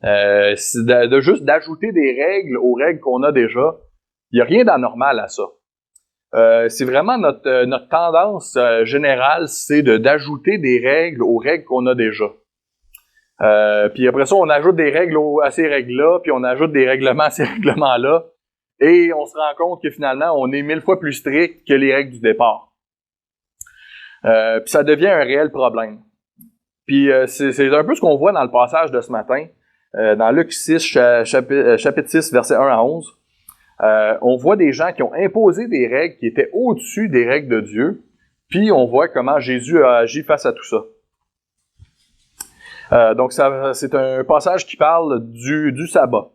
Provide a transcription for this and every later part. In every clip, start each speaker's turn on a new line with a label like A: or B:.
A: C'est de juste d'ajouter des règles aux règles qu'on a déjà. Il n'y a rien d'anormal à ça. C'est vraiment notre tendance générale, c'est d'ajouter des règles aux règles qu'on a déjà. Puis après ça, on ajoute des règles à ces règles-là, puis on ajoute des règlements à ces règlements-là, et on se rend compte que finalement, on est 1000 fois plus strict que les règles du départ. Puis ça devient un réel problème. Puis c'est un peu ce qu'on voit dans le passage de ce matin, dans Luc 6, chapitre 6, versets 1 à 11. On voit des gens qui ont imposé des règles qui étaient au-dessus des règles de Dieu, puis on voit comment Jésus a agi face à tout ça. Donc, c'est un passage qui parle du sabbat.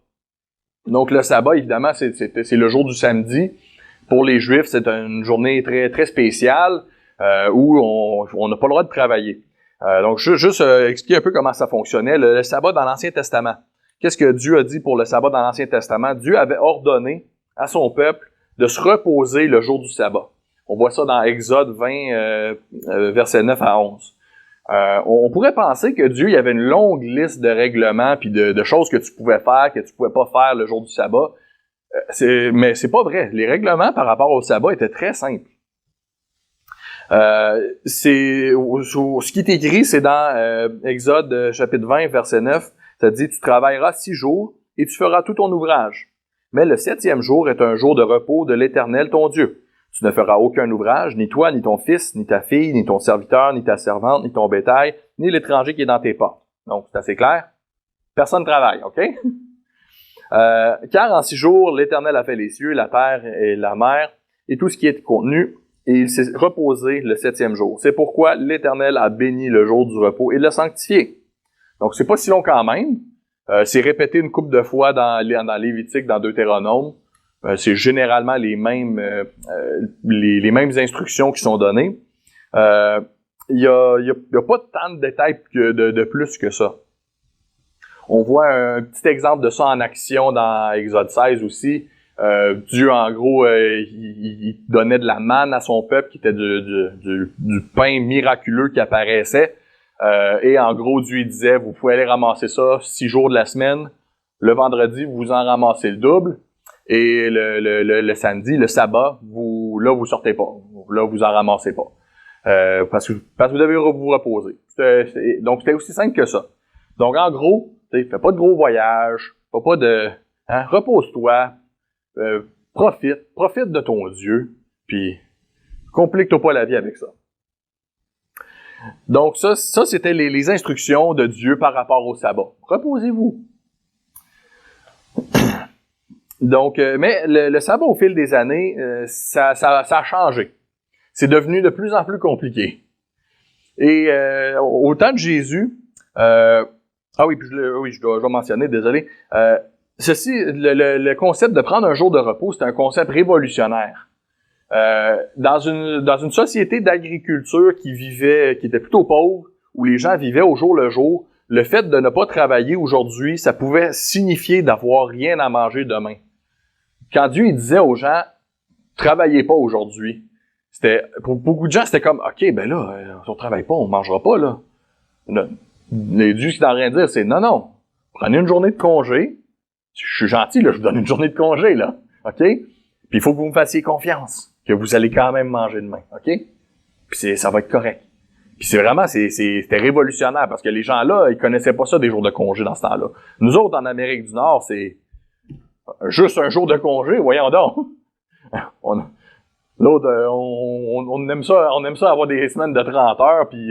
A: Donc, le sabbat, évidemment, c'est le jour du samedi. Pour les Juifs, c'est une journée très, très spéciale où on n'a pas le droit de travailler. Donc, juste expliquer un peu comment ça fonctionnait. Le sabbat dans l'Ancien Testament. Qu'est-ce que Dieu a dit pour le sabbat dans l'Ancien Testament? Dieu avait ordonné à son peuple de se reposer le jour du sabbat. On voit ça dans Exode 20, versets 9 à 11. On pourrait penser que Dieu, il y avait une longue liste de règlements puis de choses que tu pouvais faire, que tu pouvais pas faire le jour du sabbat. Mais c'est pas vrai. Les règlements par rapport au sabbat étaient très simples. Ce qui est écrit, c'est dans Exode chapitre 20, verset 9. Ça dit, tu travailleras 6 jours et tu feras tout ton ouvrage. Mais le 7e jour est un jour de repos de l'Éternel, ton Dieu. Tu ne feras aucun ouvrage, ni toi, ni ton fils, ni ta fille, ni ton serviteur, ni ta servante, ni ton bétail, ni l'étranger qui est dans tes portes. Donc, c'est assez clair. Personne ne travaille, OK? Car en 6 jours, l'Éternel a fait les cieux, la terre et la mer, et tout ce qui est contenu, et il s'est reposé le 7e jour. C'est pourquoi l'Éternel a béni le jour du repos et l'a sanctifié. Donc, c'est pas si long quand même. C'est répété une couple de fois dans Lévitique, dans Deutéronome. C'est généralement les mêmes instructions qui sont données. Il y a pas tant de détails de plus que ça. On voit un petit exemple de ça en action dans Exode 16 aussi. Dieu, en gros, il donnait de la manne à son peuple, qui était du pain miraculeux qui apparaissait. Et en gros, Dieu il disait, vous pouvez aller ramasser ça 6 jours de la semaine. Le vendredi, vous en ramassez le double. Et le samedi, le sabbat, vous sortez pas. Là, vous en ramassez pas. Parce que vous devez vous reposer. Donc, c'était aussi simple que ça. Donc, en gros, fais pas de gros voyages, fais pas de... repose-toi, profite de ton Dieu, puis complique-toi pas la vie avec ça. Donc, ça c'était les instructions de Dieu par rapport au sabbat. Reposez-vous. Donc, mais le sabbat, au fil des années, ça a changé. C'est devenu de plus en plus compliqué. Et au temps de Jésus, je dois mentionner, désolé. Le concept de prendre un jour de repos, c'est un concept révolutionnaire. Dans une société d'agriculture qui était plutôt pauvre, où les gens vivaient au jour le jour, le fait de ne pas travailler aujourd'hui, ça pouvait signifier d'avoir rien à manger demain. Quand Dieu il disait aux gens, travaillez pas aujourd'hui, pour beaucoup de gens, c'était comme, OK, ben là, si on travaille pas, on mangera pas, là. Dieu, ce qu'il est en train de dire, c'est, non, prenez une journée de congé. Je suis gentil, là, je vous donne une journée de congé, là. OK? Puis il faut que vous me fassiez confiance, que vous allez quand même manger demain. OK? Puis ça va être correct. Puis c'était révolutionnaire, parce que les gens là, ils connaissaient pas ça, des jours de congé dans ce temps-là. Nous autres, en Amérique du Nord, c'est juste un jour de congé, voyons donc. On aime ça avoir des semaines de 30 heures, puis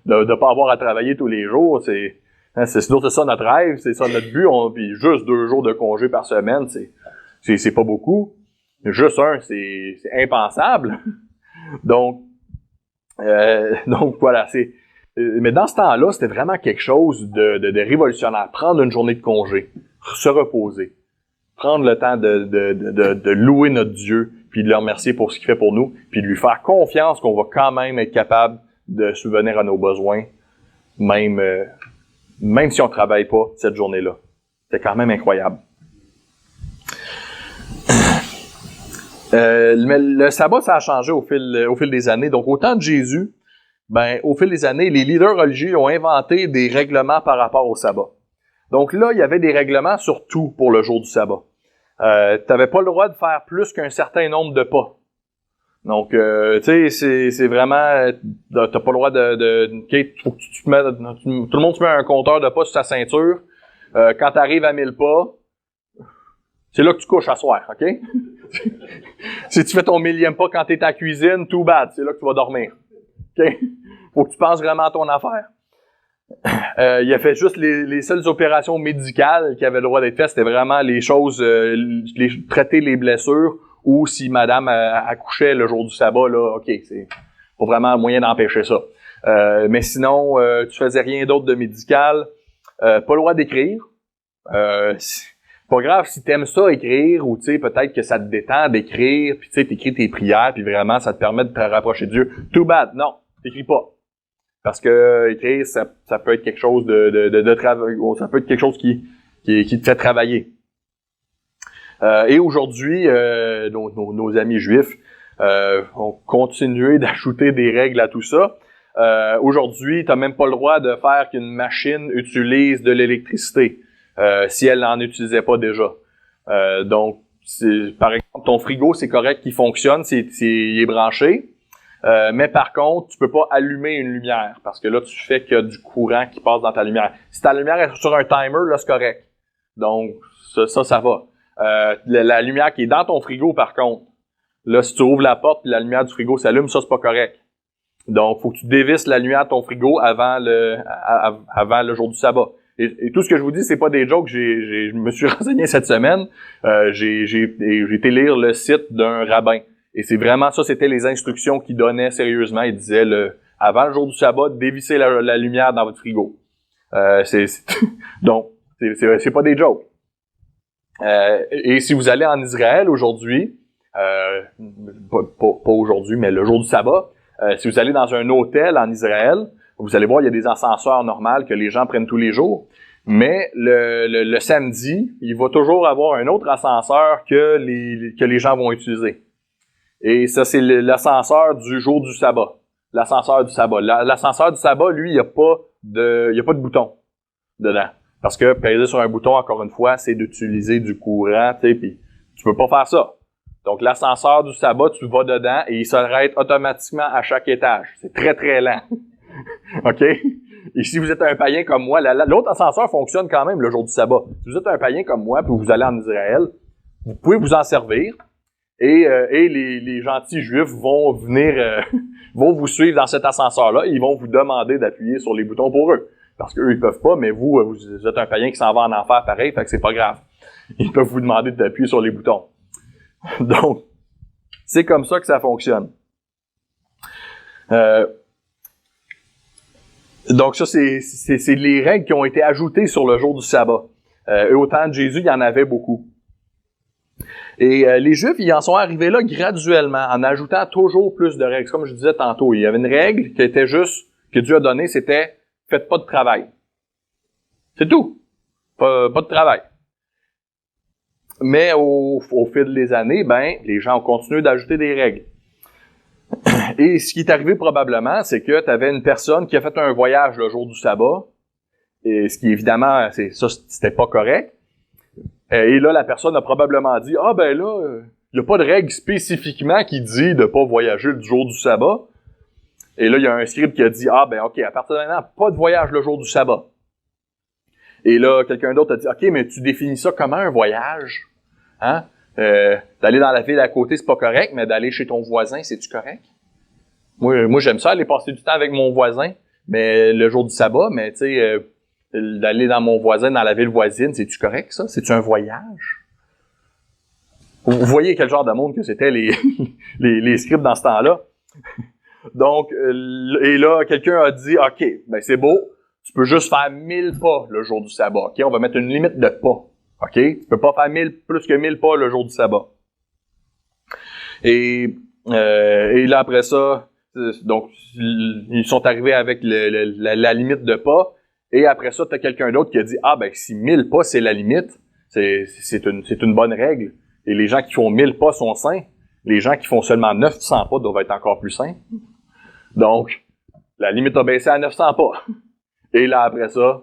A: de pas avoir à travailler tous les jours. C'est ça notre rêve, c'est ça notre but. Puis juste 2 jours de congé par semaine, c'est pas beaucoup. Juste un, c'est impensable. Donc voilà, mais dans ce temps-là, c'était vraiment quelque chose de révolutionnaire. Prendre une journée de congé, se reposer, prendre le temps de louer notre Dieu, puis de le remercier pour ce qu'il fait pour nous, puis de lui faire confiance qu'on va quand même être capable de subvenir à nos besoins, même si on travaille pas cette journée-là. C'est quand même incroyable. Mais le sabbat, ça a changé au fil des années. Donc, au temps de Jésus, au fil des années, les leaders religieux ont inventé des règlements par rapport au sabbat. Donc là, il y avait des règlements sur tout pour le jour du sabbat. Tu n'avais pas le droit de faire plus qu'un certain nombre de pas. Donc, tu sais, c'est vraiment, t'as pas le droit OK, faut que tu te mets, tout le monde se met un compteur de pas sur sa ceinture. Quand t'arrives à 1000 pas, c'est là que tu couches à soir, OK? Si tu fais ton 1000e pas quand t'es à la cuisine, too bad, c'est là que tu vas dormir. OK? Faut que tu penses vraiment à ton affaire. Il a fait juste les seules opérations médicales qui avaient le droit d'être faites, c'était vraiment les choses, traiter les blessures, ou si madame accouchait le jour du sabbat, là, OK, c'est pas vraiment un moyen d'empêcher ça. Mais sinon, tu faisais rien d'autre de médical. Pas le droit d'écrire. Pas grave si t'aimes ça écrire, ou tu sais, peut-être que ça te détend d'écrire, puis tu sais, t'écris tes prières, puis vraiment, ça te permet de te rapprocher de Dieu. Too bad, non, t'écris pas. Parce que écrire, ça peut être quelque chose de travail, ça peut être quelque chose qui te fait travailler. Et aujourd'hui, nos amis juifs ont continué d'ajouter des règles à tout ça. Aujourd'hui, tu n'as même pas le droit de faire qu'une machine utilise de l'électricité si elle n'en utilisait pas déjà. Donc, par exemple, ton frigo, c'est correct qu'il fonctionne, il est branché. Mais par contre, tu peux pas allumer une lumière parce que là, tu fais qu'il y a du courant qui passe dans ta lumière. Si ta lumière est sur un timer, là, c'est correct. Donc, ça va. La lumière qui est dans ton frigo, par contre, là, si tu ouvres la porte et la lumière du frigo s'allume, ça, c'est pas correct. Donc, faut que tu dévisses la lumière de ton frigo avant le jour du sabbat. Et tout ce que je vous dis, c'est pas des jokes. Je me suis renseigné cette semaine. J'ai été lire le site d'un rabbin. Et c'est vraiment ça, c'était les instructions qu'il donnait sérieusement. Il disait, avant le jour du sabbat, dévissez la lumière dans votre frigo. Donc, c'est pas des jokes. Et si vous allez en Israël aujourd'hui, pas aujourd'hui, mais le jour du sabbat, si vous allez dans un hôtel en Israël, vous allez voir, il y a des ascenseurs normaux que les gens prennent tous les jours. Mais le samedi, il va toujours avoir un autre ascenseur que les gens vont utiliser. Et ça, c'est l'ascenseur du jour du sabbat. L'ascenseur du sabbat. L'ascenseur du sabbat, lui, il n'y a pas de bouton dedans. Parce que peser sur un bouton, encore une fois, c'est d'utiliser du courant, tu sais, puis tu peux pas faire ça. Donc, l'ascenseur du sabbat, tu vas dedans et il s'arrête automatiquement à chaque étage. C'est très, très lent. OK? Et si vous êtes un païen comme moi, l'autre ascenseur fonctionne quand même le jour du sabbat. Si vous êtes un païen comme moi, puis vous allez en Israël, vous pouvez vous en servir. Et les gentils juifs vont venir, vont vous suivre dans cet ascenseur-là et ils vont vous demander d'appuyer sur les boutons pour eux. Parce qu'eux, ils peuvent pas, mais vous êtes un païen qui s'en va en enfer pareil, fait que c'est pas grave. Ils peuvent vous demander d'appuyer sur les boutons. Donc, c'est comme ça que ça fonctionne. Donc ça, c'est les règles qui ont été ajoutées sur le jour du sabbat. Et au temps de Jésus, il y en avait beaucoup. Et les Juifs, ils en sont arrivés là graduellement, en ajoutant toujours plus de règles. Comme je disais tantôt, il y avait une règle qui était juste, que Dieu a donnée, c'était « faites pas de travail ». C'est tout. Pas de travail. Mais au fil des années, les gens ont continué d'ajouter des règles. Et ce qui est arrivé probablement, c'est que tu avais une personne qui a fait un voyage le jour du sabbat, et ce qui évidemment, c'était pas correct. Et là, la personne a probablement dit, il n'y a pas de règle spécifiquement qui dit de pas voyager le jour du sabbat. Et là, il y a un scribe qui a dit, OK, à partir de maintenant, pas de voyage le jour du sabbat. Et là, quelqu'un d'autre a dit, OK, mais tu définis ça comment un voyage? Hein? D'aller dans la ville à côté, c'est pas correct, mais d'aller chez ton voisin, c'est-tu correct? Moi, j'aime ça, aller passer du temps avec mon voisin, mais le jour du sabbat, mais tu sais, d'aller dans mon voisin, dans la ville voisine, c'est-tu correct, ça? C'est-tu un voyage? Vous voyez quel genre de monde que c'était les scribes dans ce temps-là? Donc, et là, quelqu'un a dit, OK, c'est beau, tu peux juste faire 1000 pas le jour du sabbat, OK? On va mettre une limite de pas, OK? Tu peux pas faire plus que 1000 pas le jour du sabbat. Et là, après ça, donc, ils sont arrivés avec la limite de pas. Et après ça, tu as quelqu'un d'autre qui a dit, si 1000 pas, c'est la limite, c'est une bonne règle. Et les gens qui font 1000 pas sont saints. Les gens qui font seulement 900 pas doivent être encore plus saints. Donc, la limite a baissé à 900 pas. Et là, après ça,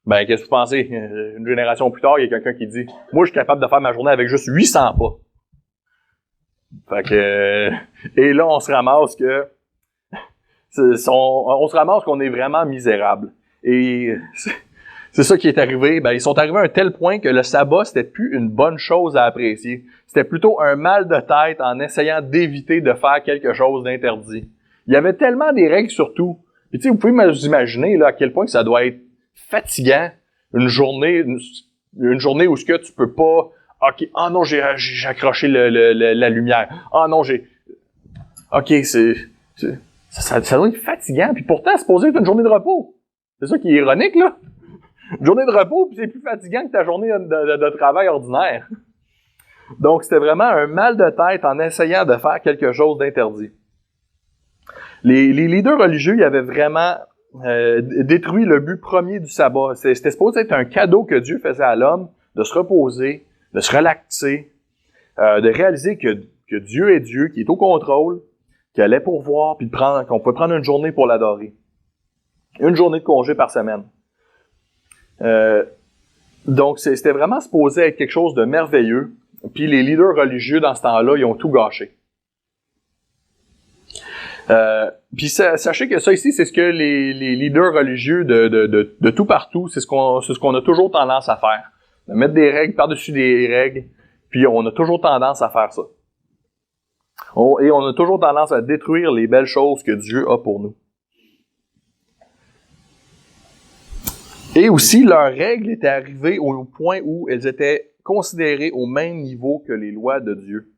A: Ben, qu'est-ce que vous pensez? Une génération plus tard, il y a quelqu'un qui dit « Moi, je suis capable de faire ma journée avec juste 800 pas. » Fait que... et là, on se ramasse que... on se ramasse qu'on est vraiment misérable. Et c'est ça qui est arrivé. Ben, ils sont arrivés à un tel point que le sabbat, c'était plus une bonne chose à apprécier. C'était plutôt un mal de tête en essayant d'éviter de faire quelque chose d'interdit. Il y avait tellement des règles sur tout. Et tu sais, vous pouvez vous imaginer là, à quel point que ça doit être fatigant, une journée où ce que tu peux pas... OK, ah non, j'ai accroché la lumière. Ah non, OK, ça doit être fatigant. Puis pourtant, c'est supposé être une journée de repos. C'est ça qui est ironique, là. Une journée de repos, puis c'est plus fatigant que ta journée de travail ordinaire. Donc, c'était vraiment un mal de tête en essayant de faire quelque chose d'interdit. Les leaders religieux, ils avaient vraiment détruit le but premier du sabbat. C'était supposé être un cadeau que Dieu faisait à l'homme, de se reposer, de se relaxer, de réaliser que Dieu est Dieu, qu'il est au contrôle, qu'il allait pourvoir, puis qu'on pouvait prendre une journée pour l'adorer. Une journée de congé par semaine. Donc, c'était vraiment supposé être quelque chose de merveilleux. Puis les leaders religieux, dans ce temps-là, ils ont tout gâché. Puis sachez que ça ici, c'est ce que les leaders religieux de tout partout, c'est ce qu'on a toujours tendance à faire. De mettre des règles par-dessus des règles, puis on a toujours tendance à faire ça. Et on a toujours tendance à détruire les belles choses que Dieu a pour nous. Et aussi, leurs règles étaient arrivées au point où elles étaient considérées au même niveau que les lois de Dieu.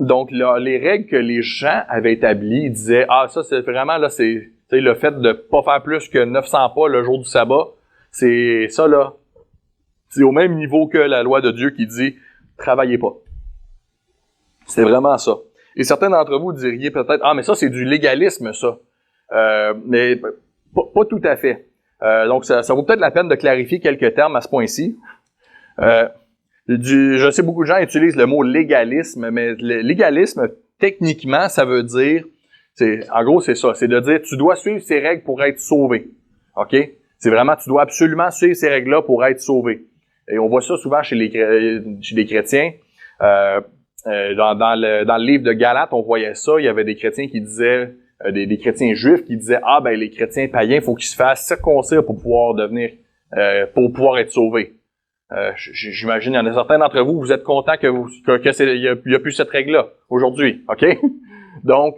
A: Donc, les règles que les gens avaient établies, ils disaient « Ah, ça, c'est vraiment, là, c'est le fait de pas faire plus que 900 pas le jour du sabbat, c'est ça, là, c'est au même niveau que la loi de Dieu qui dit « Travaillez pas ». C'est vraiment ça. Et certains d'entre vous diriez peut-être « Ah, mais ça, c'est du légalisme, ça. » Mais pas tout à fait. Donc, ça vaut peut-être la peine de clarifier quelques termes à ce point-ci. Je sais beaucoup de gens utilisent le mot légalisme, mais le légalisme, techniquement, ça veut dire, en gros, c'est ça, c'est de dire tu dois suivre ces règles pour être sauvé. OK? C'est vraiment, tu dois absolument suivre ces règles-là pour être sauvé. Et on voit ça souvent chez les chrétiens. Dans le livre de Galates, on voyait ça. Il y avait des chrétiens qui disaient, des chrétiens juifs qui disaient, ah ben les chrétiens païens, il faut qu'ils se fassent circoncire pour pouvoir être sauvés. J'imagine, il y en a certains d'entre vous, vous êtes contents il y a plus cette règle-là aujourd'hui, OK? Donc,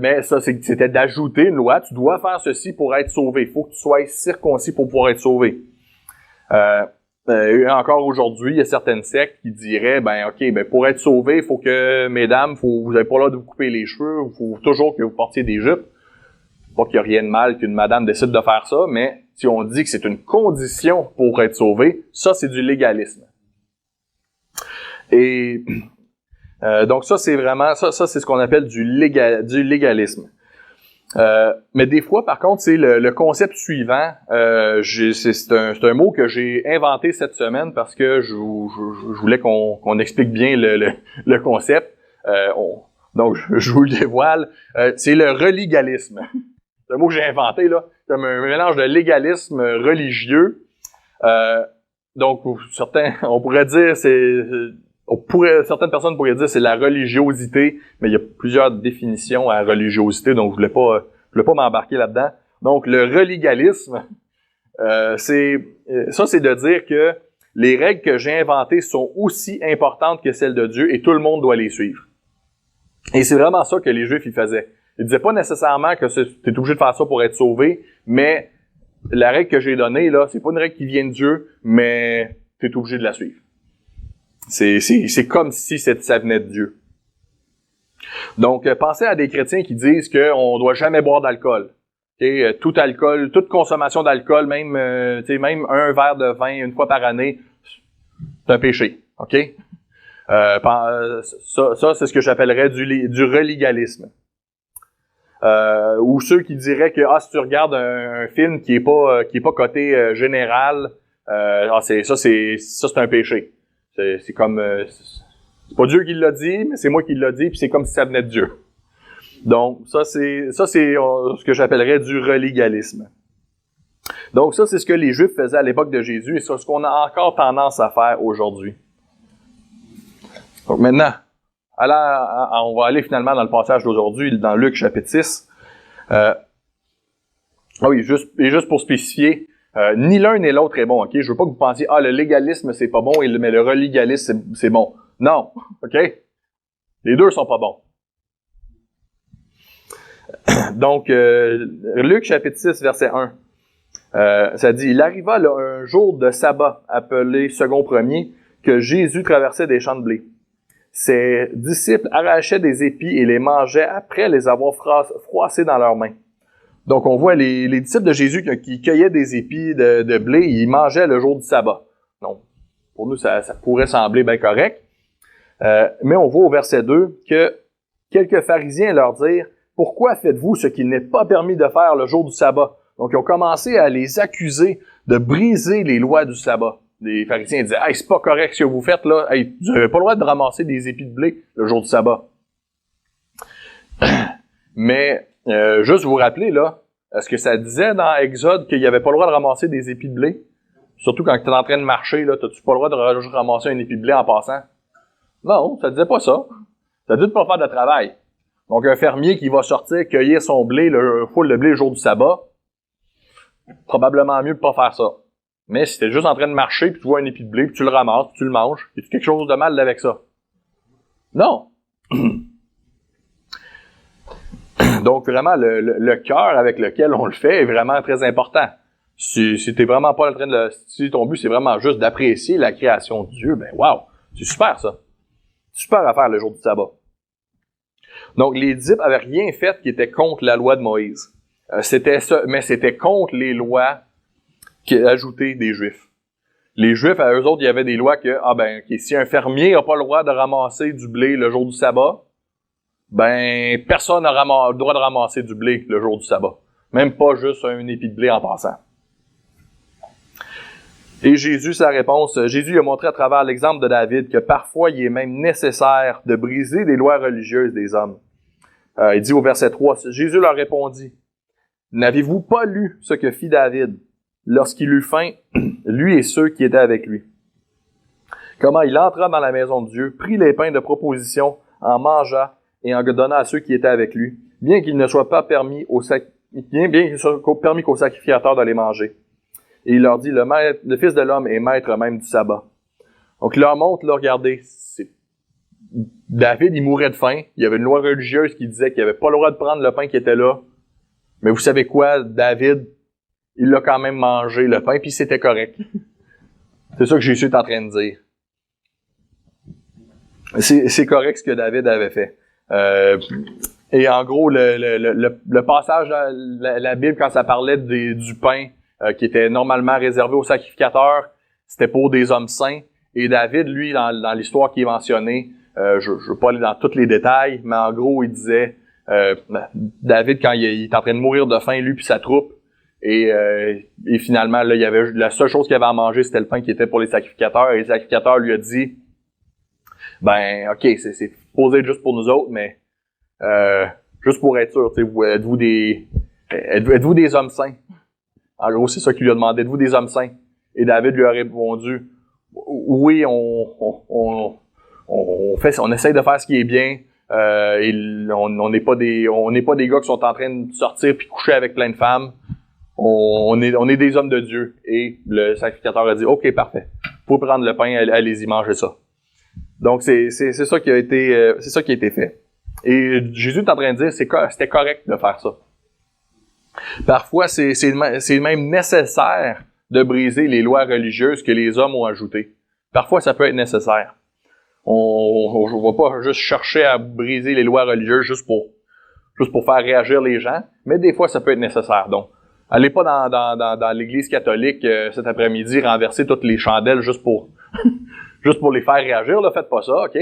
A: mais ça, c'était d'ajouter une loi. Tu dois faire ceci pour être sauvé. Il faut que tu sois circoncis pour pouvoir être sauvé. Encore aujourd'hui, il y a certaines sectes qui diraient, pour être sauvé, il faut que, mesdames, vous n'avez pas le droit de vous couper les cheveux, il faut toujours que vous portiez des jupes. Pas qu'il y a rien de mal qu'une madame décide de faire ça, mais si on dit que c'est une condition pour être sauvé, ça, c'est du légalisme. Et donc ça, c'est vraiment ça c'est ce qu'on appelle du légalisme. Mais des fois, par contre, c'est le concept suivant. C'est un mot que j'ai inventé cette semaine parce que je voulais qu'on explique bien le concept. Donc, je vous le dévoile. C'est le religalisme. C'est un mot que j'ai inventé, là. C'est un mélange de légalisme religieux. Donc, certaines personnes pourraient dire c'est la religiosité, mais il y a plusieurs définitions à religiosité, donc je voulais pas m'embarquer là-dedans. Donc, le religalisme, c'est de dire que les règles que j'ai inventées sont aussi importantes que celles de Dieu et tout le monde doit les suivre. Et c'est vraiment ça que les Juifs, ils faisaient. Ils disaient pas nécessairement que tu es obligé de faire ça pour être sauvé, mais la règle que j'ai donnée, là, c'est pas une règle qui vient de Dieu, mais tu es obligé de la suivre. C'est comme si ça venait de Dieu. Donc, pensez à des chrétiens qui disent qu'on doit jamais boire d'alcool. Okay? Tout alcool, toute consommation d'alcool, même un verre de vin une fois par année, c'est un péché. OK? Ça, c'est ce que j'appellerais du religalisme. Ou ceux qui diraient que si tu regardes un film qui est pas coté général, c'est un péché. C'est comme c'est pas Dieu qui l'a dit, mais c'est moi qui l'a dit, puis c'est comme si ça venait de Dieu. Donc, ça c'est ce que j'appellerais du religalisme. Donc, ça, c'est ce que les Juifs faisaient à l'époque de Jésus et c'est ce qu'on a encore tendance à faire aujourd'hui. Donc, maintenant, on va aller finalement dans le passage d'aujourd'hui, dans Luc chapitre 6. Juste pour spécifier, ni l'un ni l'autre est bon, ok? Je veux pas que vous pensiez, le légalisme c'est pas bon, mais le religalisme c'est bon. Non, ok? Les deux sont pas bons. Donc, Luc chapitre 6, verset 1. Ça dit, il arriva là, un jour de sabbat, appelé second premier, que Jésus traversait des champs de blé. Ses disciples arrachaient des épis et les mangeaient après les avoir froissés dans leurs mains. Donc, on voit les disciples de Jésus qui cueillaient des épis de blé, ils mangeaient le jour du sabbat. Donc, pour nous, ça pourrait sembler bien correct. Mais on voit au verset 2 que quelques pharisiens leur dirent « Pourquoi faites-vous ce qu'il n'est pas permis de faire le jour du sabbat? » Donc, ils ont commencé à les accuser de briser les lois du sabbat. Les pharisiens disaient « Hey, c'est pas correct ce que vous faites là. Hey, vous n'avez pas le droit de ramasser des épis de blé le jour du sabbat. » Mais, juste vous rappeler là, est-ce que ça disait dans Exode qu'il n'y avait pas le droit de ramasser des épis de blé? Surtout quand tu es en train de marcher, là, t'as-tu pas le droit de ramasser un épi de blé en passant? Non, ça disait pas ça. Ça dit de pas faire de travail. Donc, un fermier qui va sortir, cueillir son blé, le foule de blé le jour du sabbat, probablement mieux de pas faire ça. Mais si t'es juste en train de marcher, puis tu vois un épi de blé, puis tu le ramasses, puis tu le manges, y a-tu quelque chose de mal avec ça? Non. Donc, vraiment, le cœur avec lequel on le fait est vraiment très important. Si t'es vraiment pas en train de si ton but, c'est vraiment juste d'apprécier la création de Dieu, ben wow! C'est super, ça. Super à faire le jour du sabbat. Donc, les disciples avaient rien fait qui était contre la loi de Moïse. Mais c'était contre les lois ajoutées des Juifs. Les Juifs, à eux autres, il y avait des lois que, si un fermier n'a pas le droit de ramasser du blé le jour du sabbat, personne n'a le droit de ramasser du blé le jour du sabbat. Même pas juste un épi de blé en passant. Et Jésus, sa réponse, Jésus a montré à travers l'exemple de David que parfois il est même nécessaire de briser les lois religieuses des hommes. Il dit au verset 3, Jésus leur répondit, « N'avez-vous pas lu ce que fit David lorsqu'il eut faim, lui et ceux qui étaient avec lui? Comment il entra dans la maison de Dieu, prit les pains de proposition, en mangea et en donna à ceux qui étaient avec lui, bien qu'il ne soit pas permis qu'aux sacrificateurs de les manger. Et il leur dit, le Fils de l'homme est maître même du sabbat. » Donc, il leur montre, là, regardez, David, il mourait de faim. Il y avait une loi religieuse qui disait qu'il n'avait pas le droit de prendre le pain qui était là. Mais vous savez quoi? David, il l'a quand même mangé, le pain, puis c'était correct. C'est ça que Jésus est en train de dire. C'est correct ce que David avait fait. Et en gros, le passage, la Bible, quand ça parlait du pain qui était normalement réservé aux sacrificateurs, c'était pour des hommes saints. Et David, lui, dans l'histoire qui est mentionnée, je ne veux pas aller dans tous les détails, mais en gros, il disait, David, quand il est en train de mourir de faim, lui puis sa troupe, et finalement, là, il y avait la seule chose qu'il avait à manger, c'était le pain qui était pour les sacrificateurs, et le sacrificateur lui a dit, ok, c'est posé juste pour nous autres, mais juste pour être sûr, êtes-vous des hommes saints? En gros, c'est ça qu'il lui a demandé, êtes-vous des hommes saints? Et David lui a répondu, oui, on essaye de faire ce qui est bien. On n'est pas des gars qui sont en train de sortir puis coucher avec plein de femmes. On est des hommes de Dieu. Et le sacrificateur a dit, ok, parfait. Vous pouvez prendre le pain, allez-y, mangez ça. Donc c'est ça qui a été fait. Et Jésus est en train de dire, c'était correct de faire ça. Parfois, c'est même nécessaire de briser les lois religieuses que les hommes ont ajoutées. Parfois, ça peut être nécessaire. On ne va pas juste chercher à briser les lois religieuses juste pour faire réagir les gens, mais des fois, ça peut être nécessaire. Donc, allez pas dans l'Église catholique cet après-midi renverser toutes les chandelles juste pour les faire réagir. Là, faites pas ça, ok?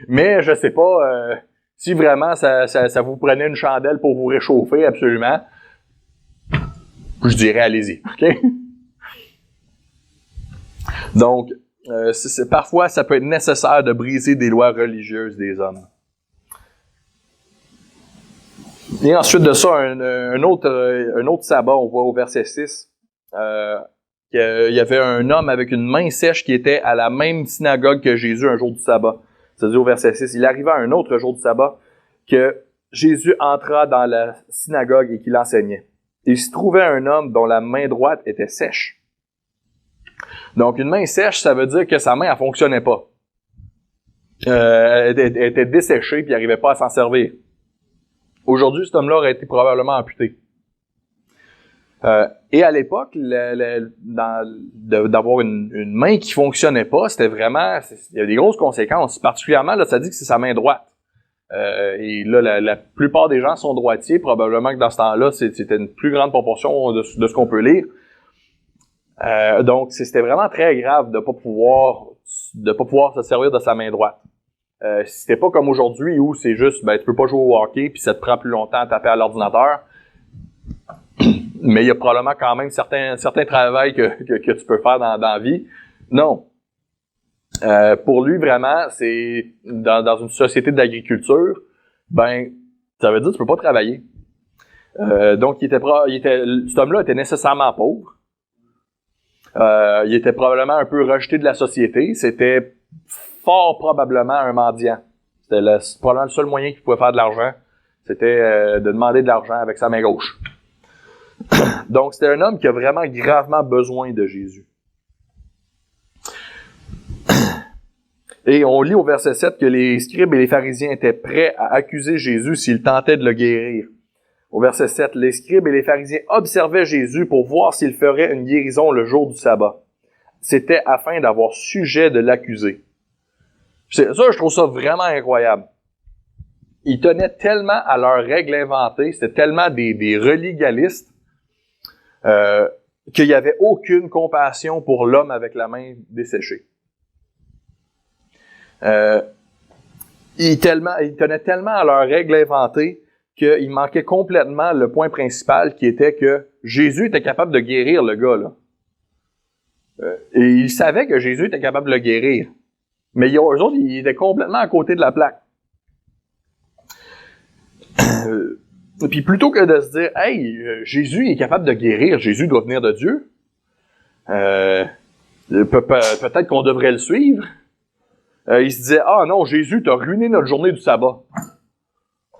A: Mais je sais pas si vraiment ça vous prenait une chandelle pour vous réchauffer, absolument. Je dirais allez-y, ok? Donc, parfois, ça peut être nécessaire de briser des lois religieuses des hommes. Et ensuite de ça, un autre sabbat, on voit au verset 6, qu'il y avait un homme avec une main sèche qui était à la même synagogue que Jésus un jour du sabbat. C'est-à-dire au verset 6, il arriva un autre jour du sabbat que Jésus entra dans la synagogue et qu'il enseignait. Il se trouvait un homme dont la main droite était sèche. Donc une main sèche, ça veut dire que sa main, elle fonctionnait pas. Elle était desséchée puis il n'arrivait pas à s'en servir. Aujourd'hui, cet homme-là aurait été probablement amputé. Et à l'époque, d'avoir une main qui fonctionnait pas, c'était vraiment, il y a des grosses conséquences. Particulièrement, là, ça dit que c'est sa main droite. Et là, la plupart des gens sont droitiers. Probablement que dans ce temps-là, c'était une plus grande proportion de ce qu'on peut lire. Donc, c'était vraiment très grave de pas pouvoir se servir de sa main droite. C'était pas comme aujourd'hui où c'est juste, tu peux pas jouer au hockey puis ça te prend plus longtemps à taper à l'ordinateur. Mais il y a probablement quand même certains travails que tu peux faire dans la vie. Non. Pour lui, vraiment, c'est dans une société d'agriculture, ça veut dire que tu peux pas travailler. Donc, cet homme-là était nécessairement pauvre. Il était probablement un peu rejeté de la société. C'était fort probablement un mendiant. C'était probablement le seul moyen qu'il pouvait faire de l'argent. C'était de demander de l'argent avec sa main gauche. Donc, c'était un homme qui a vraiment gravement besoin de Jésus. Et on lit au verset 7 que les scribes et les pharisiens étaient prêts à accuser Jésus s'ils tentaient de le guérir. Au verset 7, les scribes et les pharisiens observaient Jésus pour voir s'il ferait une guérison le jour du sabbat. C'était afin d'avoir sujet de l'accuser. Ça, je trouve ça vraiment incroyable. Ils tenaient tellement à leurs règles inventées, c'était tellement des religalistes, qu'il n'y avait aucune compassion pour l'homme avec la main desséchée. Ils tenaient tellement à leurs règles inventées qu'il manquait complètement le point principal qui était que Jésus était capable de guérir le gars, là. Et ils savaient que Jésus était capable de le guérir. Mais eux autres, ils étaient complètement à côté de la plaque. Puis plutôt que de se dire « Hey, Jésus est capable de guérir, Jésus doit venir de Dieu. Peut-être qu'on devrait le suivre. » Ils se disaient « Ah non, Jésus, t'as ruiné notre journée du sabbat.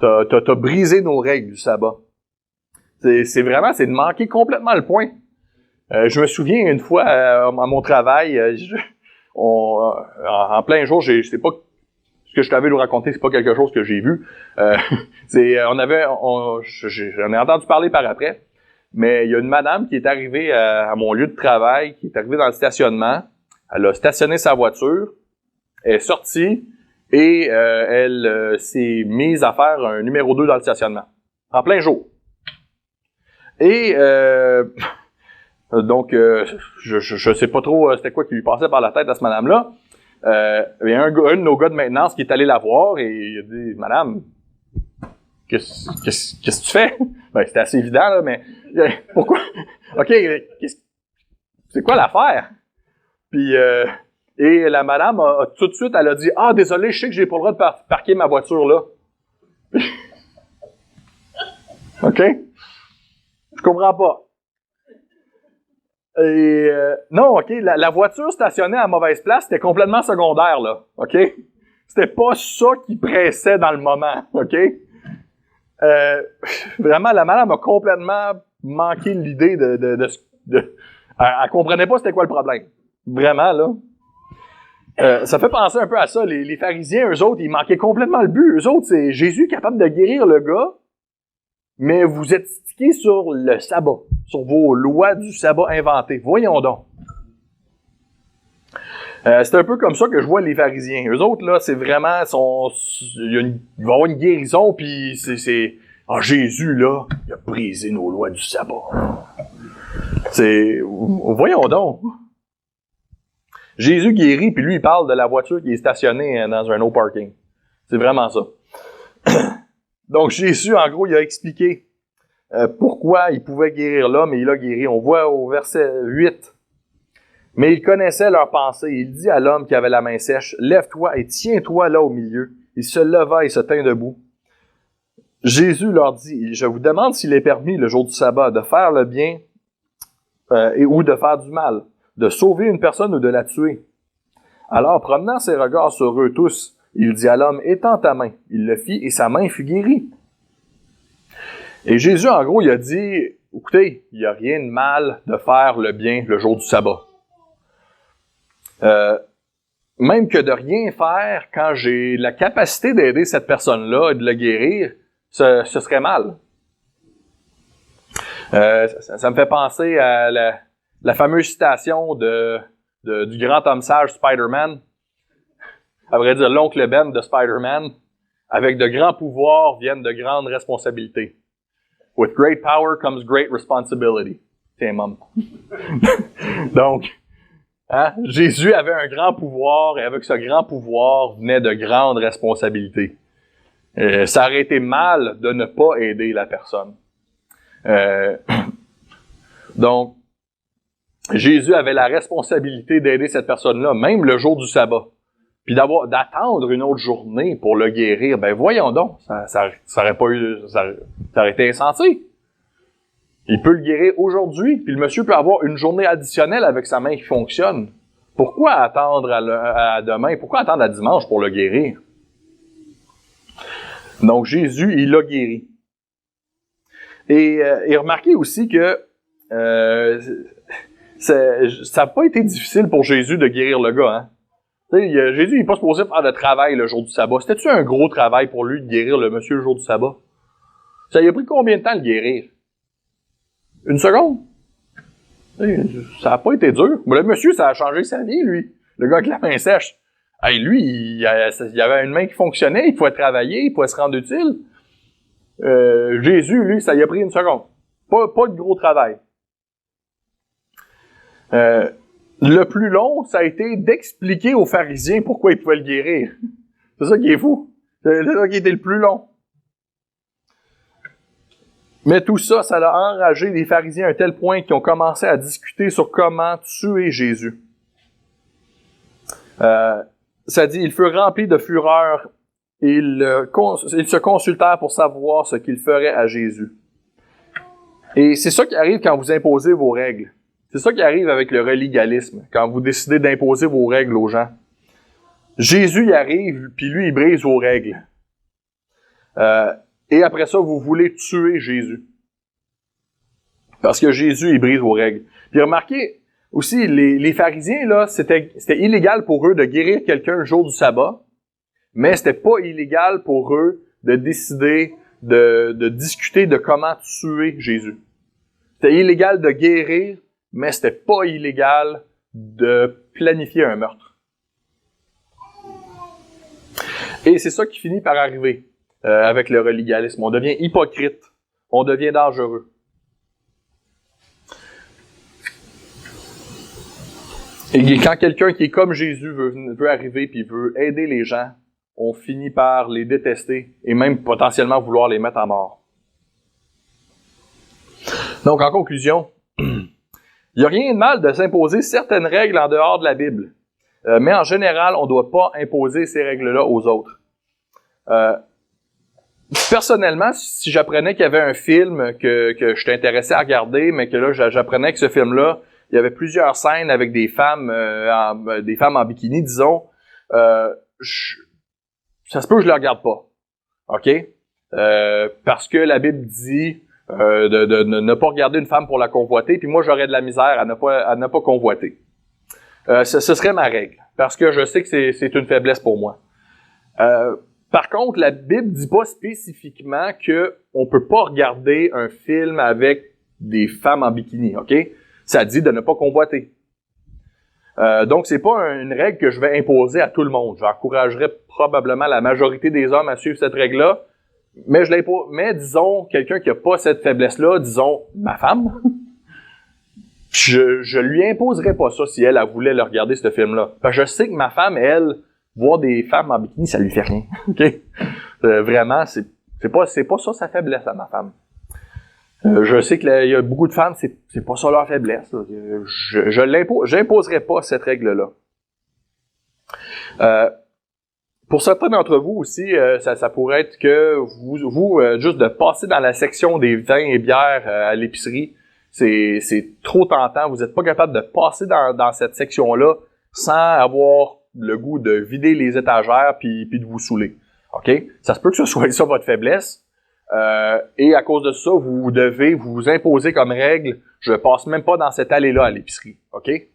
A: T'as brisé nos règles du sabbat. » C'est de manquer complètement le point. Je me souviens une fois à mon travail, en plein jour, je sais pas ce que je t'avais à vous raconter, c'est pas quelque chose que j'ai vu. J'en ai entendu parler par après, mais il y a une madame qui est arrivée à mon lieu de travail, qui est arrivée dans le stationnement. Elle a stationné sa voiture, elle est sortie et elle s'est mise à faire un numéro 2 dans le stationnement. En plein jour. Et donc, je sais pas trop c'était quoi qui lui passait par la tête à cette madame-là. Il y a un de nos gars de maintenance qui est allé la voir et il a dit « Madame, qu'est-ce que tu fais? » C'était assez évident, là, mais pourquoi? OK, c'est quoi l'affaire? Puis, et la madame a tout de suite, elle a dit « Ah, désolé, je sais que j'ai pas le droit de parquer ma voiture là. » OK? Je comprends pas. Et non, OK, la voiture stationnée à mauvaise place, c'était complètement secondaire, là. OK? C'était pas ça qui pressait dans le moment. OK? Vraiment, la madame a complètement manqué l'idée elle comprenait pas c'était quoi le problème. Vraiment, là. Ça fait penser un peu à ça. Les pharisiens, eux autres, ils manquaient complètement le but. Eux autres, c'est Jésus capable de guérir le gars, mais vous êtes stickés sur le sabbat, sur vos lois du sabbat inventées. Voyons donc. C'est un peu comme ça que je vois les pharisiens. Eux autres, là, c'est vraiment... il va y avoir une guérison, puis c'est Jésus, là, il a brisé nos lois du sabbat. Voyons donc. Jésus guérit, puis lui, il parle de la voiture qui est stationnée dans un no parking. C'est vraiment ça. Donc, Jésus, en gros, il a expliqué pourquoi il pouvait guérir l'homme, et il a guéri. On voit au verset 8. Mais il connaissait leurs pensées. Il dit à l'homme qui avait la main sèche, « Lève-toi et tiens-toi là au milieu. » Il se leva et se tint debout. Jésus leur dit, je vous demande s'il est permis le jour du sabbat de faire le bien ou de faire du mal, de sauver une personne ou de la tuer. Alors, promenant ses regards sur eux tous, il dit à l'homme, étends ta main. Il le fit et sa main fut guérie. Et Jésus, en gros, il a dit, écoutez, il n'y a rien de mal de faire le bien le jour du sabbat. Même que de rien faire quand j'ai la capacité d'aider cette personne-là et de le guérir, ce serait mal. Ça me fait penser à la fameuse citation du grand homme sage Spider-Man. À vrai dire, l'oncle Ben de Spider-Man. Avec de grands pouvoirs viennent de grandes responsabilités. With great power comes great responsibility. Tiens, maman. Donc, Jésus avait un grand pouvoir et avec ce grand pouvoir venaient de grandes responsabilités. Ça aurait été mal de ne pas aider la personne. Donc, Jésus avait la responsabilité d'aider cette personne-là, même le jour du sabbat. Puis d'attendre une autre journée pour le guérir, ben voyons donc, ça aurait été insensé. Il peut le guérir aujourd'hui, puis le monsieur peut avoir une journée additionnelle avec sa main qui fonctionne. Pourquoi attendre à demain? Pourquoi attendre à dimanche pour le guérir? Donc Jésus, il l'a guéri. Et remarquez aussi que ça n'a pas été difficile pour Jésus de guérir le gars, hein? Jésus n'est pas supposé faire de travail le jour du sabbat. C'était-tu un gros travail pour lui de guérir le monsieur le jour du sabbat? Ça lui a pris combien de temps de le guérir? Une seconde? Ça n'a pas été dur. Mais le monsieur, ça a changé sa vie, lui. Le gars avec la main sèche. Hey, lui, il avait une main qui fonctionnait, il pouvait travailler, il pouvait se rendre utile. Jésus, lui, ça lui a pris une seconde. Pas de gros travail. Le plus long, ça a été d'expliquer aux pharisiens pourquoi ils pouvaient le guérir. C'est ça qui est fou. C'est ça qui était le plus long. Mais tout ça, ça a enragé les pharisiens à un tel point qu'ils ont commencé à discuter sur comment tuer Jésus. Ça dit, ils furent remplis de fureur et ils se consultèrent pour savoir ce qu'ils feraient à Jésus. Et c'est ça qui arrive quand vous imposez vos règles. C'est ça qui arrive avec le religalisme, quand vous décidez d'imposer vos règles aux gens. Jésus y arrive, puis lui, il brise vos règles. Et après ça, vous voulez tuer Jésus. Parce que Jésus, il brise vos règles. Puis remarquez, aussi, les pharisiens, là, c'était illégal pour eux de guérir quelqu'un le jour du sabbat, mais c'était pas illégal pour eux de décider de discuter de comment tuer Jésus. C'était illégal de guérir, mais c'était pas illégal de planifier un meurtre. Et c'est ça qui finit par arriver avec le religalisme. On devient hypocrite, on devient dangereux. Et quand quelqu'un qui est comme Jésus veut arriver puis veut aider les gens, on finit par les détester et même potentiellement vouloir les mettre à mort. Donc, en conclusion, il n'y a rien de mal de s'imposer certaines règles en dehors de la Bible. Mais en général, on ne doit pas imposer ces règles-là aux autres. Personnellement, si j'apprenais qu'il y avait un film que je t'intéressais à regarder, mais que là, j'apprenais que ce film-là, il y avait plusieurs scènes avec des femmes en bikini, disons, ça se peut que je le regarde pas. OK? Parce que la Bible dit de ne pas regarder une femme pour la convoiter, puis moi, j'aurais de la misère à ne pas convoiter. Ce serait ma règle, parce que je sais que c'est une faiblesse pour moi. Par contre, la Bible dit pas spécifiquement que on peut pas regarder un film avec des femmes en bikini, OK? Ça dit de ne pas convoiter. Donc, c'est pas une règle que je vais imposer à tout le monde. J'encouragerais probablement la majorité des hommes à suivre cette règle-là, mais je l'impose. Mais disons, quelqu'un qui a pas cette faiblesse-là, disons, ma femme, je lui imposerais pas ça si elle voulait le regarder, ce film-là. Parce que je sais que ma femme, elle, voir des femmes en bikini, ça lui fait rien. OK? Vraiment, c'est pas ça sa faiblesse à ma femme. Je sais qu'il y a beaucoup de femmes, c'est pas ça leur faiblesse. J'imposerai pas cette règle-là. Pour certains d'entre vous aussi, ça pourrait être que vous juste de passer dans la section des vins et bières à l'épicerie, c'est trop tentant. Vous n'êtes pas capable de passer dans cette section-là sans avoir le goût de vider les étagères puis de vous saouler. OK? Ça se peut que ce soit ça votre faiblesse. Et à cause de ça, vous devez vous imposer comme règle, je passe même pas dans cette allée-là à l'épicerie. OK? Et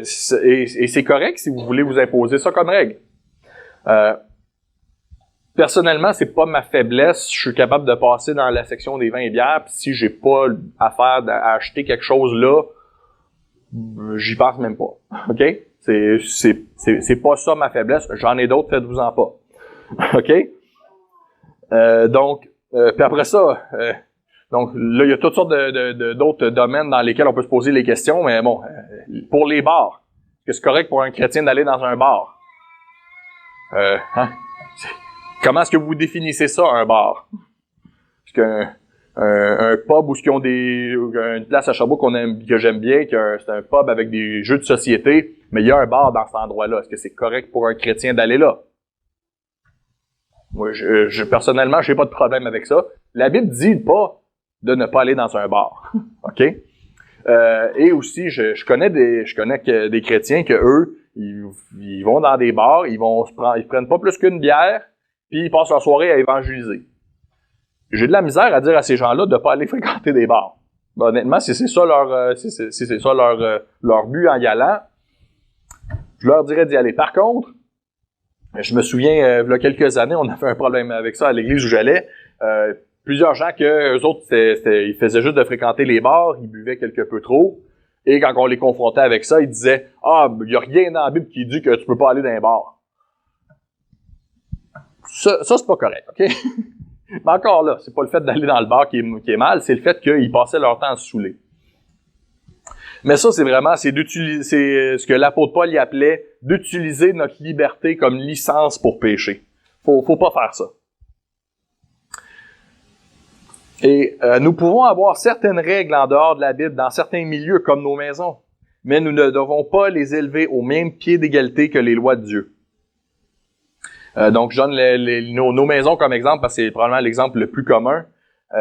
A: c'est correct si vous voulez vous imposer ça comme règle. Personnellement, c'est pas ma faiblesse. Je suis capable de passer dans la section des vins et bières, puis si j'ai pas affaire à acheter quelque chose là, j'y pense même pas. OK? C'est pas ça ma faiblesse. J'en ai d'autres, faites-vous-en pas. OK? Donc, puis après ça, donc là, il y a toutes sortes d'autres domaines dans lesquels on peut se poser les questions, mais bon, pour les bars, est-ce que c'est correct pour un chrétien d'aller dans un bar? Comment est-ce que vous définissez ça, un bar? Est-ce qu'un pub où ils ont une place à Sherbrooke que j'aime bien, c'est un pub avec des jeux de société, mais il y a un bar dans cet endroit-là. Est-ce que c'est correct pour un chrétien d'aller là? Moi, personnellement, j'ai pas de problème avec ça. La Bible dit pas de ne pas aller dans un bar. OK? Et aussi, je connais des chrétiens que eux, ils vont dans des bars, ils prennent pas plus qu'une bière, puis ils passent leur soirée à évangéliser. J'ai de la misère à dire à ces gens-là de pas aller fréquenter des bars. Ben, honnêtement, si c'est ça leur but en y allant, je leur dirais d'y aller. Par contre, je me souviens, il y a quelques années, on avait un problème avec ça à l'église où j'allais. Plusieurs gens eux autres, ils faisaient juste de fréquenter les bars, ils buvaient quelque peu trop. Et quand on les confrontait avec ça, ils disaient « Ah, il n'y a rien dans la Bible qui dit que tu peux pas aller dans un bar. » Ça c'est pas correct, OK? Mais encore là, c'est pas le fait d'aller dans le bar qui est mal, c'est le fait qu'ils passaient leur temps à se saouler. Mais ça, c'est ce que l'apôtre Paul y appelait d'utiliser notre liberté comme licence pour pécher. Faut pas faire ça. Et nous pouvons avoir certaines règles en dehors de la Bible dans certains milieux comme nos maisons, mais nous ne devons pas les élever au même pied d'égalité que les lois de Dieu. Donc, je donne nos maisons comme exemple parce que c'est probablement l'exemple le plus commun.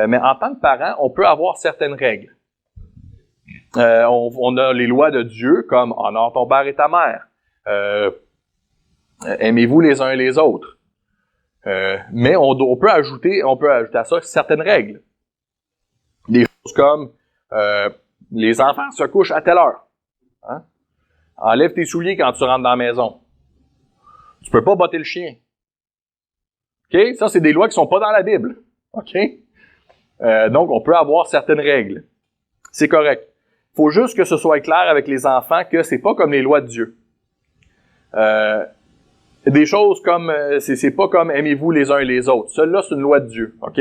A: Mais en tant que parent, on peut avoir certaines règles. On a les lois de Dieu comme « honore ton père et ta mère »,« aimez-vous les uns et les autres ». Mais on peut ajouter à ça certaines règles. Des choses comme les enfants se couchent à telle heure. Hein? Enlève tes souliers quand tu rentres dans la maison. Tu peux pas botter le chien. OK? Ça, c'est des lois qui sont pas dans la Bible. OK? Donc, on peut avoir certaines règles. C'est correct. Faut juste que ce soit clair avec les enfants que c'est pas comme les lois de Dieu. Des choses comme, c'est pas comme aimez-vous les uns et les autres. Celle-là, c'est une loi de Dieu. OK?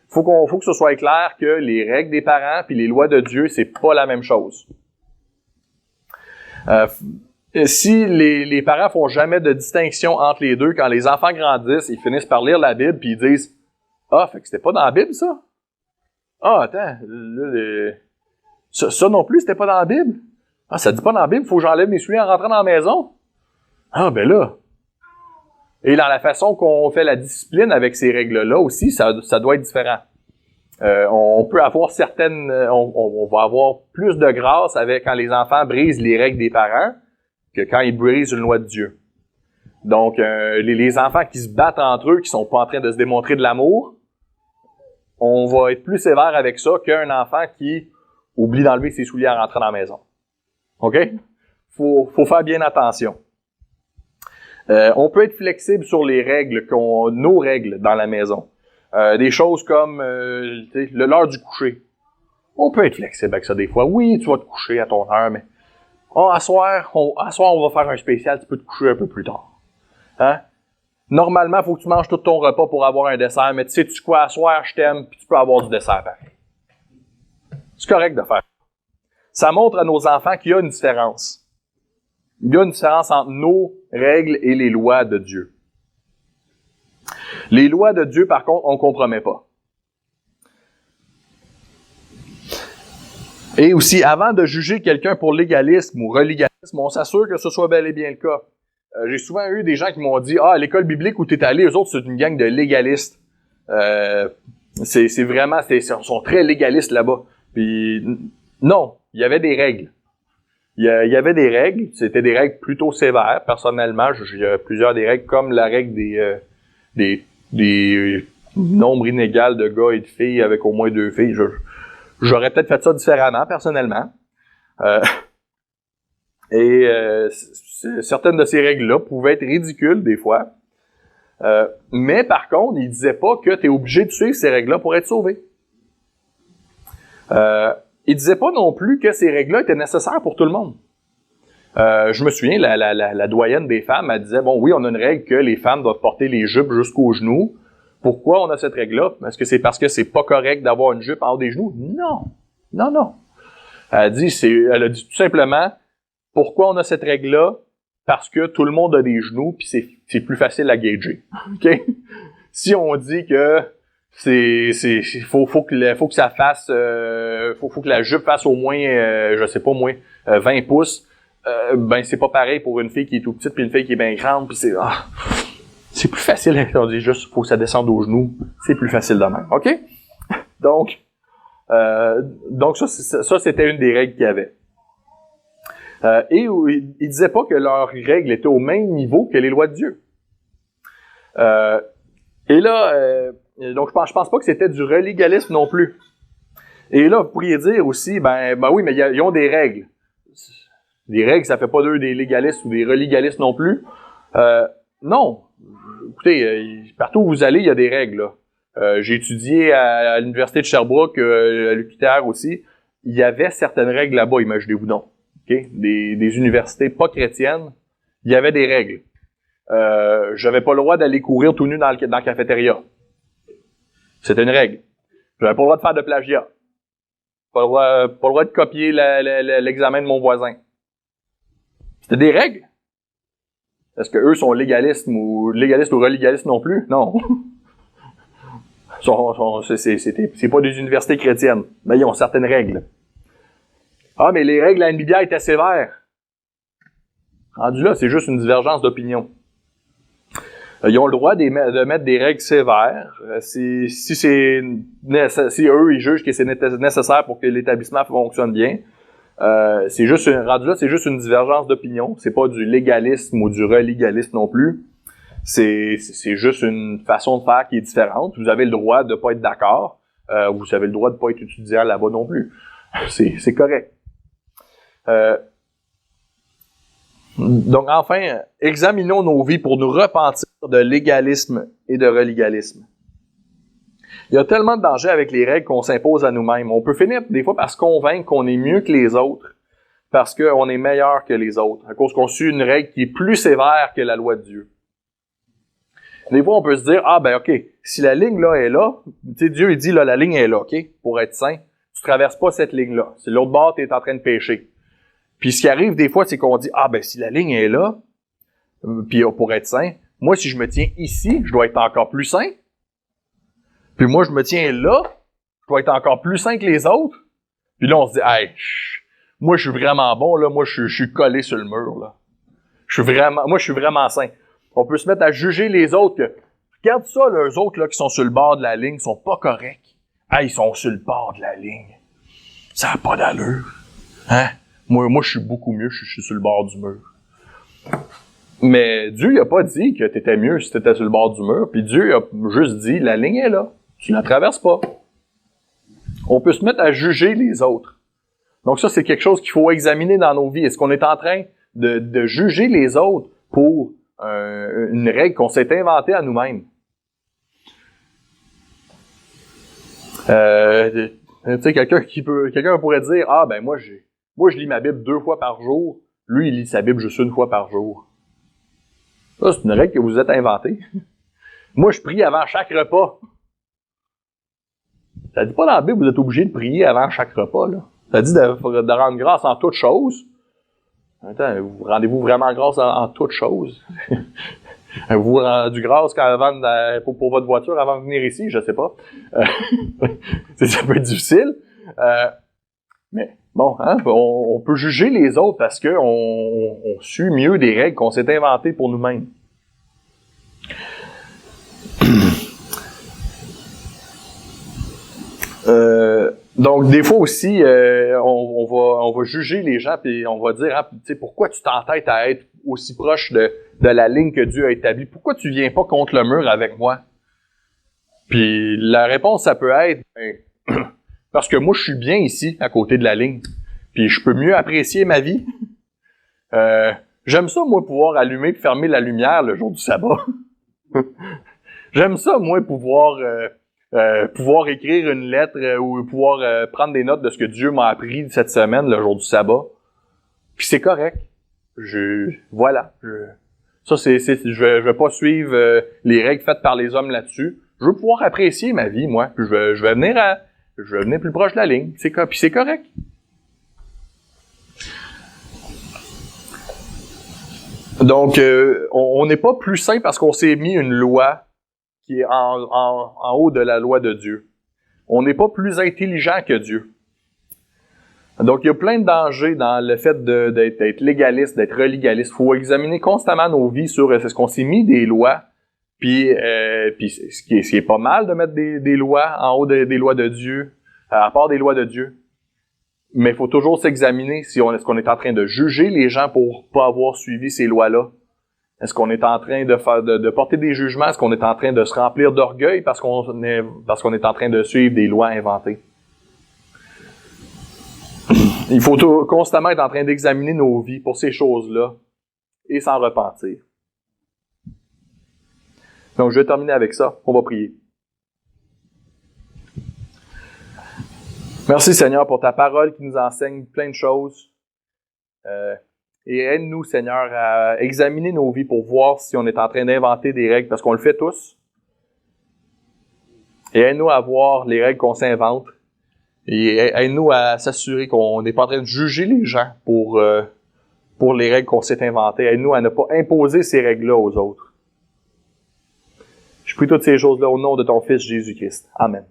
A: Faut que ce soit clair que les règles des parents puis les lois de Dieu, c'est pas la même chose. Si les parents font jamais de distinction entre les deux, quand les enfants grandissent, ils finissent par lire la Bible puis ils disent « Ah, fait que c'était pas dans la Bible, ça? Ah, attends, ça non plus, c'était pas dans la Bible? Ah, ça dit pas dans la Bible, faut que j'enlève mes souliers en rentrant dans la maison? Ah, ben là... » Et dans la façon qu'on fait la discipline avec ces règles-là aussi, ça doit être différent. On peut avoir on va avoir plus de grâce quand les enfants brisent les règles des parents que quand ils brisent une loi de Dieu. Donc, les enfants qui se battent entre eux, qui sont pas en train de se démontrer de l'amour, on va être plus sévère avec ça qu'un enfant qui oublie d'enlever ses souliers en rentrant dans la maison. OK? Faut faire bien attention. On peut être flexible sur les règles, nos règles dans la maison. Des choses comme l'heure du coucher. On peut être flexible avec ça des fois. Oui, tu vas te coucher à ton heure, mais à soir, on va faire un spécial, tu peux te coucher un peu plus tard. Hein? Normalement, il faut que tu manges tout ton repas pour avoir un dessert, mais tu sais quoi, à soir, je t'aime, puis tu peux avoir du dessert pareil. C'est correct de faire. Ça montre à nos enfants qu'il y a une différence. Il y a une différence entre nos règles et les lois de Dieu. Les lois de Dieu, par contre, on ne compromet pas. Et aussi, avant de juger quelqu'un pour légalisme ou relégalisme, on s'assure que ce soit bel et bien le cas. j'ai souvent eu des gens qui m'ont dit « Ah, l'école biblique où tu es allé, eux autres, c'est une gang de légalistes. C'est vraiment, ils sont très légalistes là-bas. » Puis non, il y avait des règles. Il y avait des règles, c'était des règles plutôt sévères. Personnellement, il y a plusieurs des règles, comme la règle des nombres inégal de gars et de filles avec au moins 2 filles. J'aurais peut-être fait ça différemment, personnellement. Certaines de ces règles-là pouvaient être ridicules, des fois. Mais par contre, il disait pas que tu es obligé de suivre ces règles-là pour être sauvé. Il disait pas non plus que ces règles-là étaient nécessaires pour tout le monde. Je me souviens, la doyenne des femmes, elle disait, bon, oui, on a une règle que les femmes doivent porter les jupes jusqu'aux genoux. Pourquoi on a cette règle-là? Est-ce que c'est parce que c'est pas correct d'avoir une jupe en haut des genoux? Non. Non, non. Elle a dit tout simplement, pourquoi on a cette règle-là? Parce que tout le monde a des genoux, puis c'est plus facile à gager. OK? Si on dit que faut que ça fasse, faut que la jupe fasse au moins, je sais pas, au moins 20 pouces, ben c'est pas pareil pour une fille qui est tout petite puis une fille qui est bien grande, puis c'est plus facile. On dit juste, faut que ça descende aux genoux. C'est plus facile de même. OK? Donc ça c'était une des règles qu'il y avait. Et il disait pas que leurs règles étaient au même niveau que les lois de Dieu. Et là, donc je pense pas que c'était du relégalisme non plus. Et là, vous pourriez dire aussi, ben oui, mais ils ont des règles. Des règles, ça fait pas d'eux des légalistes ou des relégalistes non plus. Non. Écoutez, partout où vous allez, il y a des règles, là. J'ai étudié à l'université de Sherbrooke, à l'UQTR aussi. Il y avait certaines règles là-bas, imaginez-vous donc. Okay? Des universités pas chrétiennes, il y avait des règles. J'avais pas le droit d'aller courir tout nu dans la cafétéria. C'était une règle. J'avais pas le droit de faire de plagiat. Pas le droit de copier l'examen de mon voisin. C'était des règles. Est-ce que eux sont légalistes ou relégalistes non plus? Non. C'est pas des universités chrétiennes. Mais ils ont certaines règles. Ah, mais les règles à la NBBI étaient sévères. Rendu là, c'est juste une divergence d'opinion. Ils ont le droit de mettre des règles sévères. Si eux, ils jugent que c'est nécessaire pour que l'établissement fonctionne bien, rendu là, c'est juste une divergence d'opinion. C'est pas du légalisme ou du relégalisme non plus. C'est juste une façon de faire qui est différente. Vous avez le droit de pas être d'accord. Vous avez le droit de pas être étudiant là-bas non plus. C'est correct. Donc, enfin, examinons nos vies pour nous repentir de légalisme et de relégalisme. Il y a tellement de dangers avec les règles qu'on s'impose à nous-mêmes. On peut finir des fois par se convaincre qu'on est mieux que les autres, parce qu'on est meilleur que les autres, à cause qu'on suit une règle qui est plus sévère que la loi de Dieu. Des fois, on peut se dire, ah ben ok, si la ligne là est là, tu sais, Dieu il dit là, la ligne est là, ok, pour être saint, tu traverses pas cette ligne-là. C'est l'autre bord, tu es en train de pécher. Puis ce qui arrive des fois, c'est qu'on dit, ah ben si la ligne est là, puis pour être saint, moi si je me tiens ici, je dois être encore plus saint. Puis moi je me tiens là, je dois être encore plus saint que les autres. Puis là on se dit, hey, moi je suis vraiment bon, là, moi je suis collé sur le mur, là. Je suis vraiment saint. On peut se mettre à juger les autres que, regarde ça, là, eux autres là, qui sont sur le bord de la ligne, sont pas corrects. Ah, ils sont sur le bord de la ligne. Ça n'a pas d'allure. Hein? Moi, je suis beaucoup mieux, je suis sur le bord du mur. Mais Dieu, il a pas dit que t'étais mieux si t'étais sur le bord du mur, puis Dieu a juste dit, la ligne est là. Tu la traverses pas. On peut se mettre à juger les autres. Donc ça, c'est quelque chose qu'il faut examiner dans nos vies. Est-ce qu'on est en train de juger les autres pour une règle qu'on s'est inventée à nous-mêmes? Tu sais, quelqu'un pourrait dire, ah ben moi je lis ma Bible 2 fois par jour, lui il lit sa Bible juste 1 fois par jour. Ça, c'est une règle que vous êtes inventée. Moi je prie avant chaque repas. Ça dit pas dans la Bible, vous êtes obligé de prier avant chaque repas, là. Ça dit de rendre grâce en toutes choses. Attends, vous rendez-vous vraiment grâce en toutes choses? Vous rendu grâce pour votre voiture avant de venir ici, je sais pas. Ça peut être difficile. Mais Bon, hein, on peut juger les autres parce qu'on suit mieux des règles qu'on s'est inventées pour nous-mêmes. Donc, des fois aussi, on va juger les gens puis on va dire, tu sais, pourquoi tu t'entêtes à être aussi proche de la ligne que Dieu a établie? Pourquoi tu viens pas contre le mur avec moi? Puis la réponse, ça peut être, parce que moi, je suis bien ici, à côté de la ligne. Puis je peux mieux apprécier ma vie. J'aime ça, moi, pouvoir allumer et fermer la lumière le jour du sabbat. J'aime ça, moi, pouvoir écrire une lettre ou pouvoir prendre des notes de ce que Dieu m'a appris cette semaine, le jour du sabbat. Puis c'est correct. Voilà. Je vais pas suivre les règles faites par les hommes là-dessus. Je veux pouvoir apprécier ma vie, moi. Puis je vais venir plus proche de la ligne. Puis c'est correct. Donc, on n'est pas plus saint parce qu'on s'est mis une loi qui est en haut de la loi de Dieu. On n'est pas plus intelligent que Dieu. Donc, il y a plein de dangers dans le fait d'être légaliste, d'être religaliste. Il faut examiner constamment nos vies sur est-ce qu'on s'est mis des lois, puis ce qui est pas mal de mettre des lois en haut des lois de Dieu, à part des lois de Dieu. Mais il faut toujours s'examiner si est-ce qu'on est en train de juger les gens pour pas avoir suivi ces lois-là. Est-ce qu'on est en train de porter des jugements? Est-ce qu'on est en train de se remplir d'orgueil parce qu'on est en train de suivre des lois inventées? Il faut constamment être en train d'examiner nos vies pour ces choses-là et s'en repentir. Donc, je vais terminer avec ça. On va prier. Merci Seigneur pour ta parole qui nous enseigne plein de choses. Et aide-nous Seigneur à examiner nos vies pour voir si on est en train d'inventer des règles, parce qu'on le fait tous. Et aide-nous à voir les règles qu'on s'invente. Et aide-nous à s'assurer qu'on n'est pas en train de juger les gens pour les règles qu'on s'est inventées. Aide-nous à ne pas imposer ces règles-là aux autres. Je prie toutes ces choses-là au nom de ton Fils Jésus-Christ. Amen.